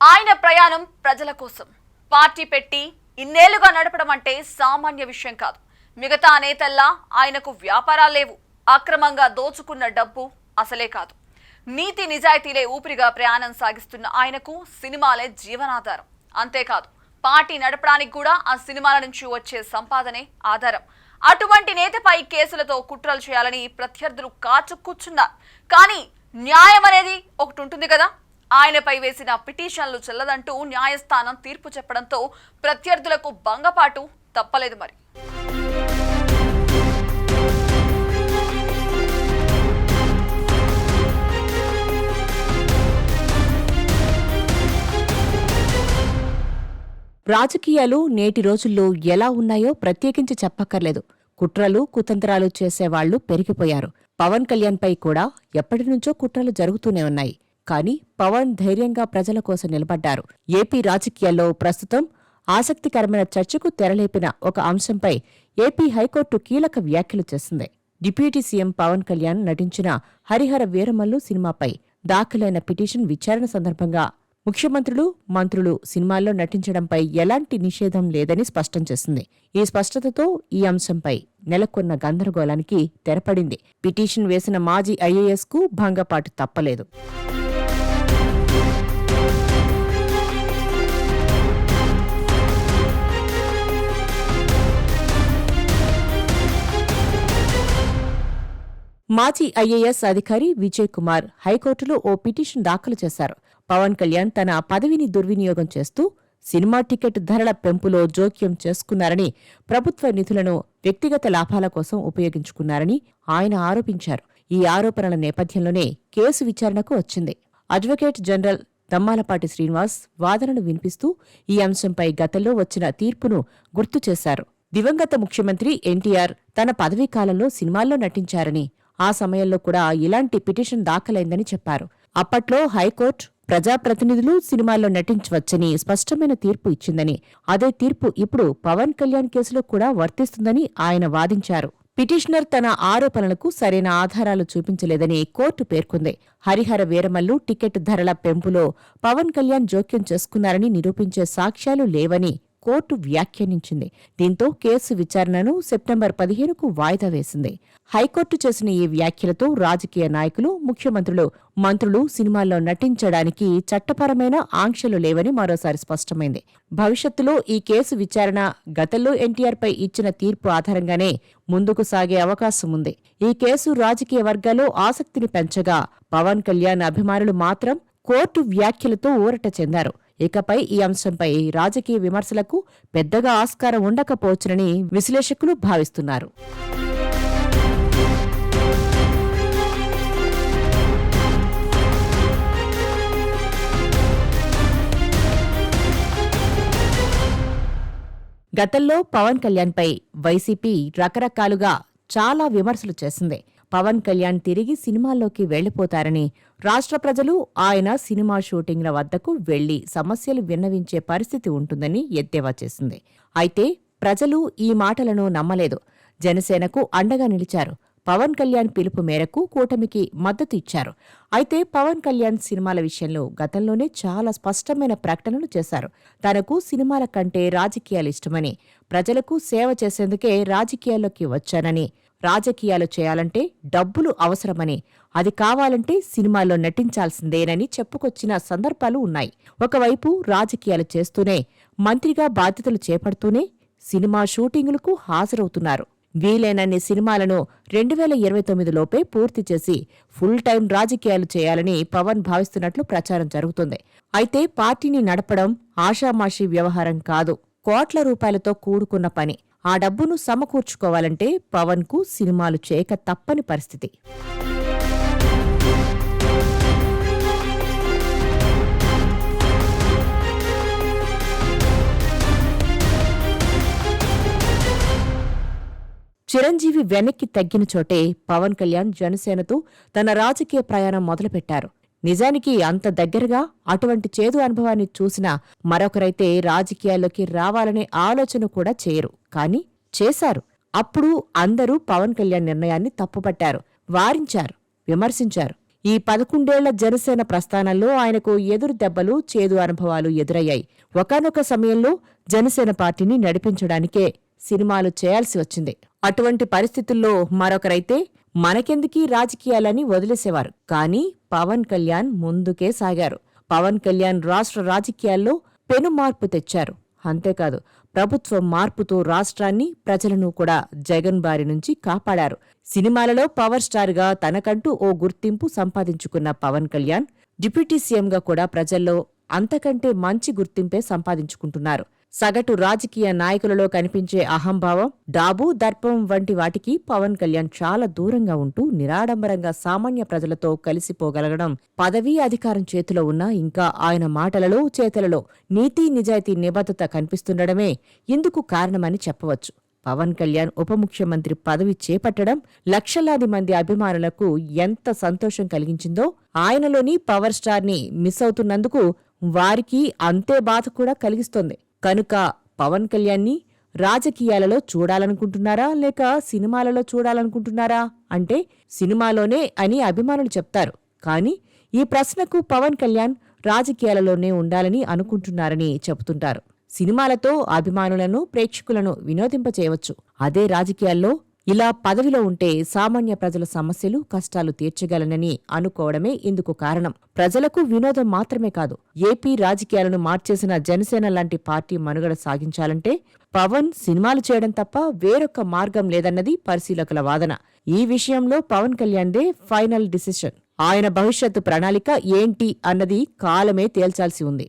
ఆయన ప్రయాణం ప్రజల కోసం. పార్టీ పెట్టి ఇన్నేళ్లుగా నడపడం అంటే సామాన్య విషయం కాదు. మిగతా నేతల్లా ఆయనకు వ్యాపారాలు లేవు. అక్రమంగా దోచుకున్న డబ్బు అసలే కాదు. నీతి నిజాయితీలే ఊపిరిగా ప్రయాణం సాగిస్తున్న ఆయనకు సినిమాలే జీవనాధారం. అంతేకాదు, పార్టీ నడపడానికి కూడా ఆ సినిమాల నుంచి వచ్చే సంపాదనే ఆధారం. అటువంటి నేతపై కేసులతో కుట్రలు చేయాలని ప్రత్యర్థులు కాచుకూర్చున్నారు. కానీ న్యాయం అనేది ఒకటి ఉంటుంది కదా. ఆయనపై వేసిన పిటిషన్లు చెల్లదంటూ న్యాయస్థానం తీర్పు చెప్పడంతో ప్రత్యర్థులకు భంగపాటు తప్పలేదు. మరి రాజకీయాలు నేటి రోజుల్లో ఎలా ఉన్నాయో ప్రత్యేకించి చెప్పక్కర్లేదు. కుట్రలు కుతంత్రాలు చేసేవాళ్లు పెరిగిపోయారు. పవన్ కళ్యాణ్పై కూడా ఎప్పటినుంచో కుట్రలు జరుగుతూనే ఉన్నాయి. కానీ పవన్ ధైర్యంగా ప్రజల కోసం నిలబడ్డారు. ఏపీ రాజకీయాల్లో ప్రస్తుతం ఆసక్తికరమైన చర్చకు తెరలేపిన ఒక అంశంపై ఏపీ హైకోర్టు కీలక వ్యాఖ్యలు చేసింది. డిప్యూటీ సీఎం పవన్ కళ్యాణ్ నటించిన హరిహర వీరమల్లు సినిమాపై దాఖలైన పిటిషన్ విచారణ సందర్భంగా ముఖ్యమంత్రులు, మంత్రులు సినిమాల్లో నటించడంపై ఎలాంటి నిషేధం లేదని స్పష్టం చేసింది. ఈ స్పష్టతతో ఈ అంశంపై నెలకొన్న గందరగోళానికి తెరపడింది. పిటిషన్ వేసిన మాజీ ఐఏఎస్కు భంగపాటు తప్పలేదు. మాజీ ఐఏఎస్ అధికారి విజయ్ కుమార్ హైకోర్టులో ఓ పిటిషన్ దాఖలు చేశారు. పవన్ కళ్యాణ్ తన పదవిని దుర్వినియోగం చేస్తూ సినిమా టికెట్ ధరల పెంపులో జోక్యం చేసుకున్నారని, ప్రభుత్వ నిధులను వ్యక్తిగత లాభాల కోసం ఉపయోగించుకున్నారని ఆయన ఆరోపించారు. ఈ ఆరోపణల నేపథ్యంలోనే కేసు విచారణకు వచ్చింది. అడ్వకేట్ జనరల్ దమ్మాలపాటి శ్రీనివాస్ వాదనను వినిపిస్తూ ఈ అంశంపై గతంలో వచ్చిన తీర్పును గుర్తు చేశారు. దివంగత ముఖ్యమంత్రి ఎన్టీఆర్ తన పదవీకాలంలో సినిమాల్లో నటించారని, ఆ సమయంలో కూడా ఇలాంటి పిటిషన్ దాఖలైందని చెప్పారు. అప్పట్లో హైకోర్టు ప్రజాప్రతినిధులు సినిమాల్లో నటించవచ్చని స్పష్టమైన తీర్పు ఇచ్చిందని, అదే తీర్పు ఇప్పుడు పవన్ కళ్యాణ్ కేసులో కూడా వర్తిస్తుందని ఆయన వాదించారు. పిటిషనర్ తన ఆరోపణలకు సరైన ఆధారాలు చూపించలేదని కోర్టు పేర్కొంది. హరిహర వీరమల్లు టికెట్ ధరల పెంపులో పవన్ కళ్యాణ్ జోక్యం చేసుకున్నారని నిరూపించే సాక్ష్యాలు లేవని కోర్టు వ్యాఖ్యానించింది. దీంతో కేసు విచారణను సెప్టెంబర్ 15కు వాయిదా వేసింది. హైకోర్టు చేసిన ఈ వ్యాఖ్యలతో రాజకీయ నాయకులు, ముఖ్యమంత్రులు, మంత్రులు సినిమాల్లో నటించడానికి చట్టపరమైన ఆంక్షలు లేవని మరోసారి స్పష్టమైంది. భవిష్యత్తులో ఈ కేసు విచారణ గతంలో ఎన్టీఆర్పై ఇచ్చిన తీర్పు ఆధారంగానే ముందుకు సాగే అవకాశం ఉంది. ఈ కేసు రాజకీయ వర్గాల్లో ఆసక్తిని పెంచగా పవన్ కళ్యాణ్ అభిమానులు మాత్రం కోర్టు వ్యాఖ్యలతో ఊరట చెందారు. ఇకపై ఈ అంశంపై రాజకీయ విమర్శలకు పెద్దగా ఆస్కారం ఉండకపోవచ్చునని విశ్లేషకులు భావిస్తున్నారు. గతంలో పవన్ కళ్యాణ్పై వైసీపీ రకరకాలుగా చాలా విమర్శలు చేసింది. పవన్ కళ్యాణ్ తిరిగి సినిమాల్లోకి వెళ్లిపోతారని, రాష్ట్ర ప్రజలు ఆయన సినిమా షూటింగ్ల వద్దకు వెళ్లి సమస్యలు విన్నవించే పరిస్థితి ఉంటుందని ఎద్దేవా చేసింది. అయితే ప్రజలు ఈ మాటలను నమ్మలేదు. జనసేనకు అండగా నిలిచారు. పవన్ కళ్యాణ్ పిలుపు మేరకు కూటమికి మద్దతు ఇచ్చారు. అయితే పవన్ కళ్యాణ్ సినిమాల విషయంలో గతంలోనే చాలా స్పష్టమైన ప్రకటనలు చేశారు. తనకు సినిమాల కంటే రాజకీయాలు ఇష్టమని, ప్రజలకు సేవ చేసేందుకే రాజకీయాల్లోకి వచ్చానని, రాజకీయాలు చేయాలంటే డబ్బులు అవసరమని, అది కావాలంటే సినిమాల్లో నటించాల్సిందేనని చెప్పుకొచ్చిన సందర్భాలు ఉన్నాయి. ఒకవైపు రాజకీయాలు చేస్తూనే, మంత్రిగా బాధ్యతలు చేపడుతూనే సినిమా షూటింగులకు హాజరవుతున్నారు. వీలైనన్ని సినిమాలను 2029లోపే పూర్తి చేసి ఫుల్ టైం రాజకీయాలు చేయాలని పవన్ భావిస్తున్నట్లు ప్రచారం జరుగుతుంది. అయితే పార్టీని నడపడం ఆషామాషీ వ్యవహారం కాదు, కోట్ల రూపాయలతో కూడుకున్న పని. ఆ డబ్బును సమకూర్చుకోవాలంటే పవన్కు సినిమాలు చేయక తప్పని పరిస్థితి. చిరంజీవి వెనక్కి తగ్గిన చోటే పవన్ కళ్యాణ్ జనసేనతో తన రాజకీయ ప్రయాణం మొదలుపెట్టారు. నిజానికి అంత దగ్గరగా అటువంటి చేదు అనుభవాన్ని చూసిన మరొకరైతే రాజకీయాల్లోకి రావాలనే ఆలోచన కూడా చేయరు. కానీ చేశారు. అప్పుడు అందరూ పవన్ కళ్యాణ్ నిర్ణయాన్ని తప్పుపట్టారు, వారించారు, విమర్శించారు. ఈ 11 జనసేన ప్రస్థానంలో ఆయనకు ఎదురు దెబ్బలు, చేదు అనుభవాలు ఎదురయ్యాయి. ఒకానొక సమయంలో జనసేన పార్టీని నడిపించడానికే సినిమాలు చేయాల్సి వచ్చింది. అటువంటి పరిస్థితుల్లో మరొకరైతే మనకెందుకీ రాజకీయాలని వదిలేసేవారు. కానీ పవన్ కళ్యాణ్ ముందుకే సాగారు. పవన్ కళ్యాణ్ రాష్ట్ర రాజకీయాల్లో పెను మార్పు తెచ్చారు. అంతేకాదు, ప్రభుత్వ మార్పుతో రాష్ట్రాన్ని, ప్రజలను కూడా జగన్ బారి నుంచి కాపాడారు. సినిమాలలో పవర్ స్టార్గా తనకంటూ ఓ గుర్తింపు సంపాదించుకున్న పవన్ కళ్యాణ్ డిప్యూటీ సీఎంగా కూడా ప్రజల్లో అంతకంటే మంచి గుర్తింపే సంపాదించుకుంటున్నారు. సగటు రాజకీయ నాయకులలో కనిపించే అహంభావం, డాబు, దర్పం వంటి వాటికి పవన్ కళ్యాణ్ చాలా దూరంగా ఉంటూ నిరాడంబరంగా సామాన్య ప్రజలతో కలిసిపోగలగడం, పదవీ అధికారం చేతిలో ఉన్నా ఇంకా ఆయన మాటలలో, చేతలలో నీతి, నిజాయితీ, నిబద్ధత కనిపిస్తుండడమే ఇందుకు కారణమని చెప్పవచ్చు. పవన్ కళ్యాణ్ ఉప ముఖ్యమంత్రి పదవి చేపట్టడం లక్షలాది మంది అభిమానులకు ఎంత సంతోషం కలిగించిందో, ఆయనలోని పవర్ స్టార్ని మిస్ అవుతున్నందుకు వారికి అంతే బాధ కూడా కలిగిస్తోంది. కనుక పవన్ కళ్యాణ్ని రాజకీయాలలో చూడాలనుకుంటున్నారా లేక సినిమాలలో చూడాలనుకుంటున్నారా అంటే సినిమాలోనే అని అభిమానులు చెప్తారు. కానీ ఈ ప్రశ్నకు పవన్ కళ్యాణ్ రాజకీయాలలోనే ఉండాలని అనుకుంటున్నారని చెబుతుంటారు. సినిమాలతో అభిమానులను, ప్రేక్షకులను వినోదింపచేయవచ్చు. అదే రాజకీయాల్లో ఇలా పదవిలో ఉంటే సామాన్య ప్రజల సమస్యలు, కష్టాలు తీర్చగలనని అనుకోవడమే ఇందుకు కారణం. ప్రజలకు వినోదం మాత్రమే కాదు, ఏపీ రాజకీయాలను మార్చేసిన జనసేన లాంటి పార్టీ మనుగడ సాగించాలంటే పవన్ సినిమాలు చేయడం తప్ప వేరొక మార్గం లేదన్నది పరిశీలకుల వాదన. ఈ విషయంలో పవన్ కళ్యాణ్దే ఫైనల్ డిసిషన్. ఆయన భవిష్యత్తు ప్రణాళిక ఏంటి అన్నది కాలమే తేల్చాల్సి ఉంది.